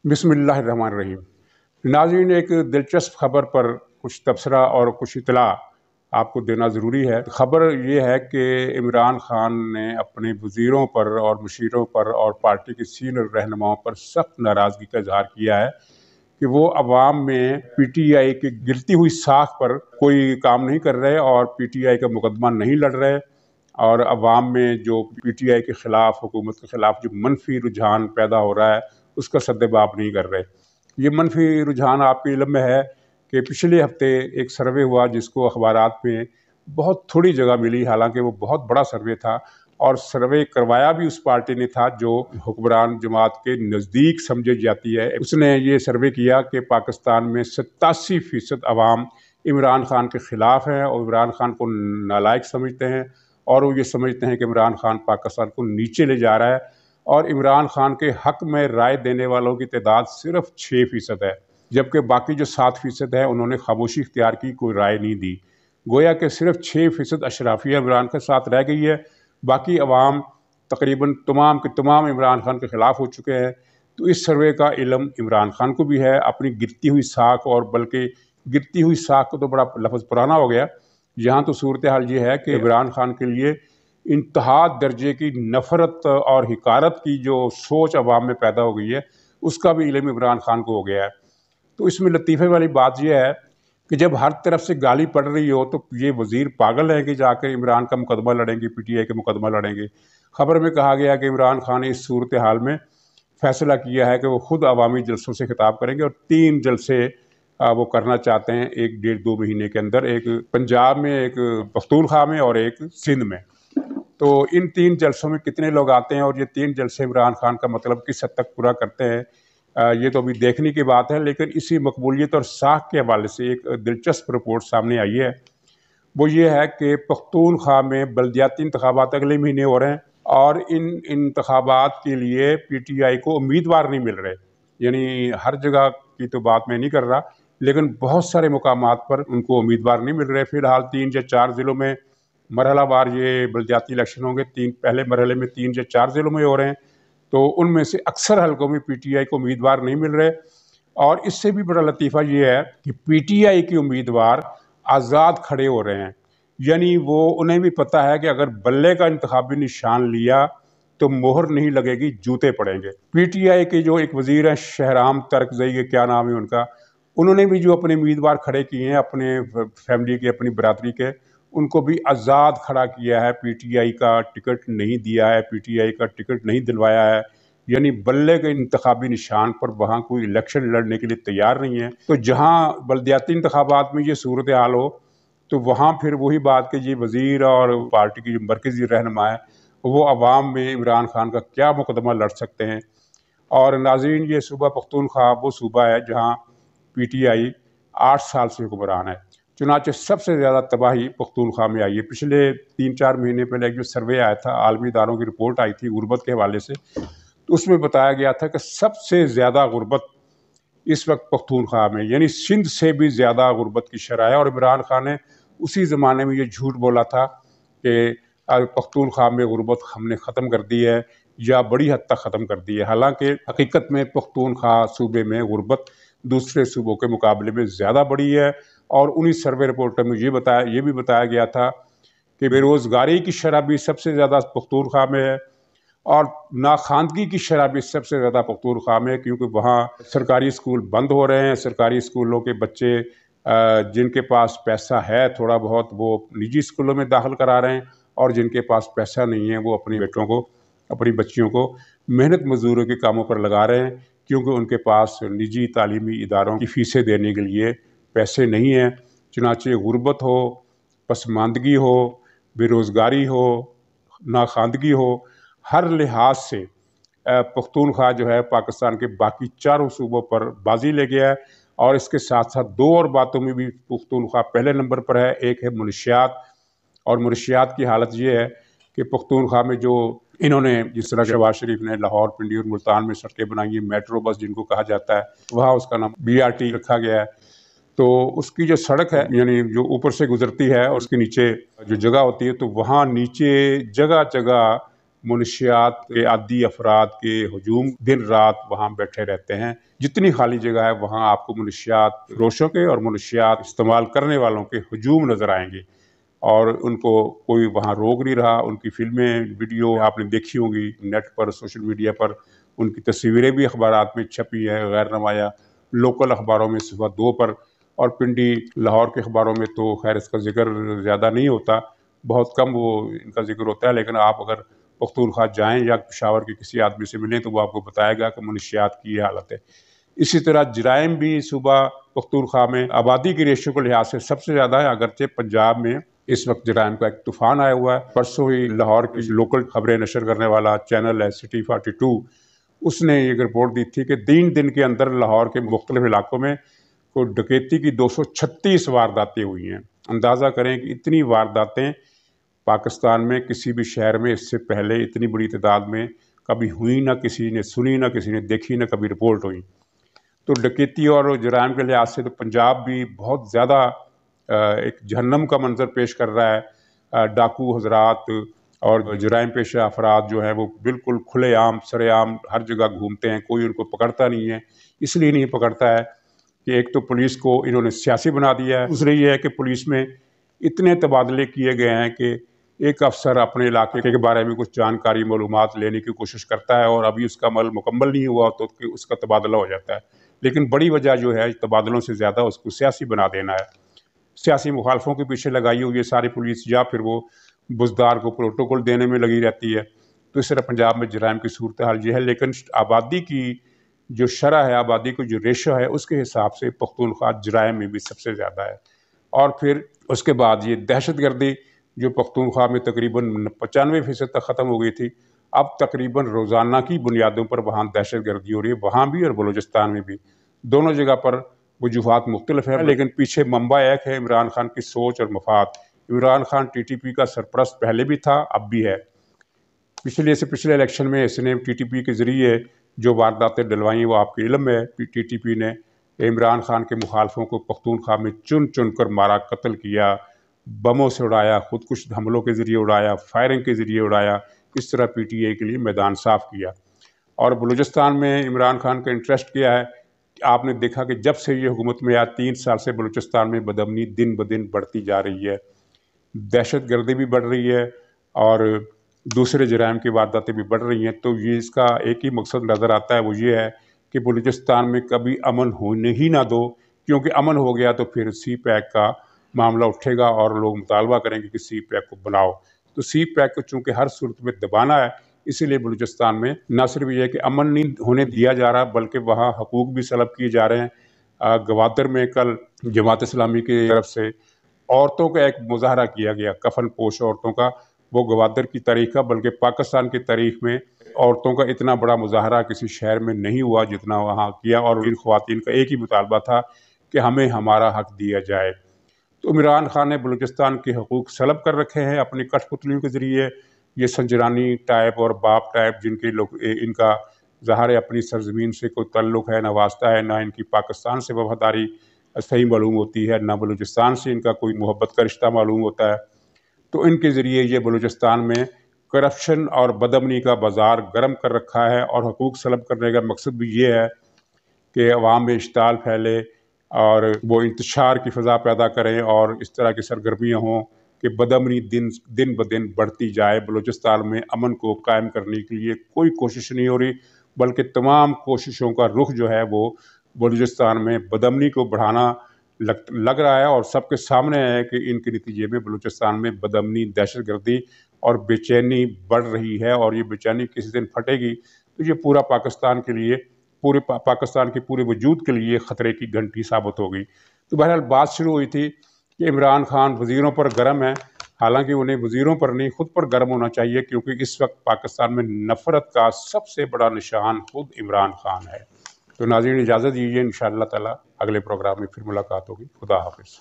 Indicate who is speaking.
Speaker 1: बिस्मिल्लाहिर्रहमानिर्रहीम। नाज़रीन, एक दिलचस्प ख़बर पर कुछ तबसरा और कुछ इत्तला आपको देना ज़रूरी है। ख़बर ये है कि इमरान ख़ान ने अपने वज़ीरों पर और मुशीरों पर और पार्टी के सीनियर रहनुमाओं पर सख्त नाराज़गी का इज़हार किया है कि वो अवाम में PTI की गिरती हुई साख पर कोई काम नहीं कर रहे और PTI का मुकदमा नहीं लड़ रहे, और अवाम में जो PTI के ख़िलाफ़, हुकूमत के ख़िलाफ़ जो मनफी रुझान पैदा हो रहा है, उसका सद्देबाब नहीं कर रहे। ये मनफी रुझान आपके इल्म में है कि पिछले हफ्ते एक सर्वे हुआ जिसको अखबारात में बहुत थोड़ी जगह मिली, हालांकि वो बहुत बड़ा सर्वे था, और सर्वे करवाया भी उस पार्टी ने था जो हुक्मरान जमात के नज़दीक समझी जाती है। उसने ये सर्वे किया कि पाकिस्तान में 87% अवाम इमरान ख़ान के ख़िलाफ़ हैं और इमरान ख़ान को नालायक समझते हैं, और वो ये समझते हैं कि इमरान ख़ान पाकिस्तान को नीचे ले जा रहा है, और इमरान ख़ान के हक़ में राय देने वालों की तादाद सिर्फ 6% है, जबकि बाकी जो 7% है उन्होंने खामोशी इख्तियार की, कोई राय नहीं दी। गोया कि सिर्फ 6% अशराफिया इमरान के साथ रह गई है, बाकी अवाम तकरीबन तमाम के तमाम इमरान ख़ान के ख़िलाफ़ हो चुके हैं। तो इस सर्वे का इल्म इमरान ख़ान को भी है अपनी गिरती हुई साख, और बल्कि गिरती हुई साख को तो बड़ा लफ्ज़ पुराना हो गया। यहाँ तो सूरत हाल ये है कि इमरान ख़ान के लिए इंतहा दर्जे की नफ़रत और हिकारत की जो सोच अवाम में पैदा हो गई है, उसका भी इल्म इमरान ख़ान को हो गया है। तो इसमें लतीफ़े वाली बात यह है कि जब हर तरफ से गाली पड़ रही हो तो ये वज़ीर पागल है कि जाकर इमरान का मुकदमा लड़ेंगे, PTI के मुकदमा लड़ेंगे। ख़बर में कहा गया कि इमरान ख़ान ने इस सूरत हाल में फ़ैसला किया है कि वो ख़ुद अवामी जलसों से खिताब करेंगे, और 3 जलसे वो करना चाहते हैं 1 डेढ़ 2 महीने के अंदर, एक पंजाब में, एक पख्तूनख्वा में और एक सिंध में। तो इन 3 जलसों में कितने लोग आते हैं और ये 3 जलसे इमरान ख़ान का मतलब किस हद तक पूरा करते हैं, ये तो अभी देखने की बात है। लेकिन इसी मकबूलियत और साख के हवाले से एक दिलचस्प रिपोर्ट सामने आई है। वो ये है कि पख्तूनख्वा में बल्दियाती इंतखाबात अगले महीने हो रहे हैं, और इन इंतखाबात के लिए PTI को उम्मीदवार नहीं मिल रहे। यानी हर जगह की तो बात मैं नहीं कर रहा, लेकिन बहुत सारे मुकामात पर उनको उम्मीदवार नहीं मिल रहे। फ़िलहाल 3 या 4 ज़िलों में मरहलावार ये बल्दियाती इलेक्शन होंगे। पहले मरहले में 3 या 4 ज़िलों में हो रहे हैं, तो उनमें से अक्सर हलकों में PTI को उम्मीदवार नहीं मिल रहे। और इससे भी बड़ा लतीफ़ा ये है कि PTI के उम्मीदवार आज़ाद खड़े हो रहे हैं, यानी वो उन्हें भी पता है कि अगर बल्ले का इंतखाबी निशान लिया तो मोहर नहीं लगेगी, जूते पड़ेंगे। PTI के जो एक वज़ीर हैं शहराम तरकज़ई के, क्या नाम है उनका, उन्होंने भी जो अपने उम्मीदवार खड़े किए हैं अपने फैमिली के, अपनी बरादरी के, उनको भी आज़ाद खड़ा किया है। PTI का टिकट नहीं दिया है, PTI का टिकट नहीं दिलवाया है, यानी बल्ले के इंतखाबी निशान पर वहाँ कोई इलेक्शन लड़ने के लिए तैयार नहीं है। तो जहाँ बल्दियाती इंतखाबात में ये सूरत हाल हो, तो वहाँ फिर वही बात कि ये वज़ीर और पार्टी की जो मरकज़ी रहनुमा है वो अवाम में इमरान ख़ान का क्या मुकदमा लड़ सकते हैं। और नाज़रीन, ये सूबा पख्तूनख्वा वो सूबा है जहाँ PTI 8 साल से हुक्मरान है। चुनांचे सबसे ज़्यादा तबाही पख्तूनख्वा में आई है। पिछले 3-4 महीने पहले एक जो सर्वे आया था, आलमी इदारों की रिपोर्ट आई थी गुर्बत के हवाले से, तो उसमें बताया गया था कि सबसे ज़्यादा गुर्बत इस वक्त पख्तूनख्वा में, यानी सिंध से भी ज़्यादा गुर्बत की शरह है। और इमरान ख़ान ने उसी ज़माने में ये झूठ बोला था कि पख्तूनख्वा में गुर्बत हमने ख़त्म कर दी है या बड़ी हद तक ख़त्म कर दी है। हालांकि हकीकत में पख्तूनख्वा सूबे में गुर्बत दूसरे सूबों के मुकाबले में ज़्यादा बड़ी है। और उन्हीं सर्वे रिपोर्टों में ये भी बताया गया था कि बेरोज़गारी की शरह भी सबसे ज़्यादा पख्तूनख्वा में है, और नाखानदगी की शरह भी सबसे ज़्यादा पख्तूनख्वा में है, क्योंकि वहाँ सरकारी स्कूल बंद हो रहे हैं। सरकारी स्कूलों के बच्चे जिनके पास पैसा है थोड़ा बहुत, वो निजी स्कूलों में दाखिल करा रहे हैं, और जिनके पास पैसा नहीं है वो अपने बेटों को, अपनी बच्चियों को मेहनत मजदूरों के कामों पर लगा रहे हैं, क्योंकि उनके पास निजी तालीमी इदारों की फ़ीसें देने के लिए पैसे नहीं हैं। चुनांचे गुर्बत हो, पसमानदगी हो, बेरोज़गारी हो, नाखानदगी हो, हर लिहाज से पख्तूनख्वा जो है पाकिस्तान के बाकी चारों सूबों पर बाजी ले गया है। और इसके साथ साथ 2 और बातों में भी पख्तूनख्वा पहले नंबर पर है। एक है मुनशियात, और मुनशियात की हालत ये है कि पख्तूनख्वा में जो इन्होंने, जिस तरह शहबाज शरीफ ने लाहौर, पिंडी और मुल्तान में सड़कें बनाई हैं, मेट्रो बस जिनको कहा जाता है, वहाँ उसका नाम BRT रखा गया है। तो उसकी जो सड़क है, यानी जो ऊपर से गुजरती है और उसके नीचे जो जगह होती है, तो वहाँ नीचे जगह जगह منشیات کے عادی افراد کے ہجوم دن رات وہاں بیٹھے رہتے ہیں. جتنی خالی جگہ ہے وہاں آپ کو منشیات فروشوں کے اور منشیات استعمال کرنے والوں کے ہجوم نظر آئیں گے، اور ان کو کوئی وہاں روک نہیں رہا. ان کی فلمیں، ویڈیو آپ نے دیکھی ہوں گی نیٹ پر، سوشل میڈیا پر. ان کی تصویریں بھی اخبارات میں چھپی ہیں غیر نمایاں، لوکل اخباروں میں صبح 2 پر، اور پنڈی لاہور کے اخباروں میں تو خیر اس کا ذکر زیادہ نہیں ہوتا، بہت کم وہ ان کا ذکر ہوتا ہے. لیکن آپ اگر پختونخوا جائیں یا پشاور کے کسی آدمی سے ملیں تو وہ آپ کو بتائے گا کہ منشیات کی یہ حالت ہے. اسی طرح جرائم بھی صوبہ پختونخوا میں آبادی کے ریشو کے لحاظ سے سب سے زیادہ ہے، اگرچہ پنجاب میں اس وقت جرائم کا ایک طوفان آیا ہوا ہے. پرسوں ہی لاہور کی لوکل خبریں نشر کرنے والا چینل ہے سٹی 42، اس نے یہ رپورٹ دی تھی کہ 3 دن کے اندر لاہور کے مختلف علاقوں میں کوئی ڈکیتی کی 236 وارداتیں ہوئی ہیں. اندازہ کریں کہ اتنی وارداتیں پاکستان میں کسی بھی شہر میں اس سے پہلے اتنی بڑی تعداد میں کبھی ہوئی نہ کسی نے سنی، نہ کسی نے دیکھی، نہ کبھی رپورٹ ہوئی. تو ڈکیتی اور جرائم کے لحاظ سے تو پنجاب بھی بہت زیادہ ایک جہنم کا منظر پیش کر رہا ہے. ڈاکو حضرات اور جرائم پیشہ افراد جو ہیں وہ بالکل کھلے عام سرے عام ہر جگہ گھومتے ہیں، کوئی ان کو پکڑتا نہیں ہے. اس لیے نہیں پکڑتا ہے کہ ایک تو پولیس کو انہوں نے سیاسی بنا دیا ہے، دوسرے یہ ہے کہ پولیس میں اتنے تبادلے کیے گئے ہیں کہ ایک افسر اپنے علاقے کے بارے میں کچھ جانکاری معلومات لینے کی کوشش کرتا ہے اور ابھی اس کا عمل مکمل نہیں ہوا تو اس کا تبادلہ ہو جاتا ہے. لیکن بڑی وجہ جو ہے تبادلوں سے زیادہ اس کو سیاسی بنا دینا ہے. سیاسی مخالفوں کے پیچھے لگائی ہوئی ہے ساری پولیس، یا پھر وہ بزدار کو پروٹوکول دینے میں لگی رہتی ہے. تو اس طرح پنجاب میں جرائم کی صورتحال یہ ہے. لیکن آبادی کی جو شرح ہے، آبادی کو جو ریشو ہے، اس کے حساب سے پختونخوا جرائم میں بھی سب سے زیادہ ہے. اور پھر اس کے بعد یہ دہشت گردی جو پختونخوا میں تقریباً 95% تک ختم ہو گئی تھی، اب تقریباً روزانہ کی بنیادوں پر وہاں دہشت گردی ہو رہی ہے، وہاں بھی اور بلوچستان میں بھی. دونوں جگہ پر وجوہات مختلف ہیں، لیکن پیچھے منبع ایک ہے عمران خان کی سوچ اور مفاد. Imran Khan T T P کا سرپرست پہلے بھی تھا، اب بھی ہے. پچھلے الیکشن میں اس نے ٹی ٹی پی کے ذریعے جو وارداتیں ڈلوائیں وہ آپ کے علم میں ہے. ٹی ٹی پی نے عمران خان کے مخالفوں کو پختونخوا میں چن چن کر مارا، قتل کیا، بموں سے اڑایا، خودکش حملوں کے ذریعے اڑایا، فائرنگ کے ذریعے اڑایا. اس طرح پی ٹی اے کے لیے میدان صاف کیا. اور بلوچستان میں عمران خان کا انٹرسٹ کیا ہے؟ آپ نے دیکھا کہ جب سے یہ حکومت میں آیا 3 سال سے بلوچستان میں بدامنی دن بدن بڑھتی جا رہی ہے، دہشت گردی بھی بڑھ رہی ہے اور دوسرے جرائم کی وارداتیں بھی بڑھ رہی ہیں. تو یہ اس کا ایک ہی مقصد نظر آتا ہے، وہ یہ ہے کہ بلوچستان میں کبھی امن ہونے ہی نہ دو، کیونکہ امن ہو گیا تو پھر سی پیک کا معاملہ اٹھے گا اور لوگ مطالبہ کریں گے کہ سی پیک کو بناؤ. تو سی پیک کو چونکہ ہر صورت میں دبانا ہے، اسی لیے بلوچستان میں نہ صرف یہ کہ امن نہیں ہونے دیا جا رہا بلکہ وہاں حقوق بھی سلب کیے جا رہے ہیں. گوادر میں کل جماعت اسلامی کی طرف سے عورتوں کا ایک مظاہرہ کیا گیا، کفن پوش عورتوں کا. وہ گوادر کی تاریخ کا بلکہ پاکستان کی تاریخ میں عورتوں کا اتنا بڑا مظاہرہ کسی شہر میں نہیں ہوا جتنا وہاں کیا، اور ان خواتین کا ایک ہی مطالبہ تھا کہ ہمیں ہمارا حق دیا جائے. تو عمران خان نے بلوچستان کے حقوق سلب کر رکھے ہیں اپنی کٹھ پتلیوں کے ذریعے. یہ سنجرانی ٹائپ اور باپ ٹائپ جن کے لوگ ان کا ظاہر ہے اپنی سرزمین سے کوئی تعلق ہے، نہ واسطہ ہے، نہ ان کی پاکستان سے وفاداری صحیح معلوم ہوتی ہے، نہ بلوچستان سے ان کا کوئی محبت کا رشتہ معلوم ہوتا ہے. تو ان کے ذریعے یہ بلوچستان میں کرپشن اور بدامنی کا بازار گرم کر رکھا ہے. اور حقوق سلب کرنے کا مقصد بھی یہ ہے کہ عوام میں اشتعال پھیلے اور وہ انتشار کی فضا پیدا کریں اور اس طرح کی سرگرمیاں ہوں کہ بدامنی دن بدن بڑھتی جائے. بلوچستان میں امن کو قائم کرنے کے لیے کوئی کوشش نہیں ہو رہی، بلکہ تمام کوششوں کا رخ جو ہے وہ بلوچستان میں بدامنی کو بڑھانا لگ رہا ہے. اور سب کے سامنے ہے کہ ان کے نتیجے میں بلوچستان میں بدامنی، دہشت گردی اور بے چینی بڑھ رہی ہے. اور یہ بے چینی کسی دن پھٹے گی تو یہ پورا پاکستان کے لیے، پورے پاکستان کے پورے وجود کے لیے خطرے کی گھنٹی ثابت ہوگی. تو بہرحال بات شروع ہوئی تھی کہ عمران خان وزیروں پر گرم ہے، حالانکہ انہیں وزیروں پر نہیں خود پر گرم ہونا چاہیے، کیونکہ اس وقت پاکستان میں نفرت کا سب سے بڑا نشان خود عمران خان ہے. تو ناظرین اجازت دیجیے، انشاءاللہ تعالی اگلے پروگرام میں پھر ملاقات ہوگی. خدا حافظ.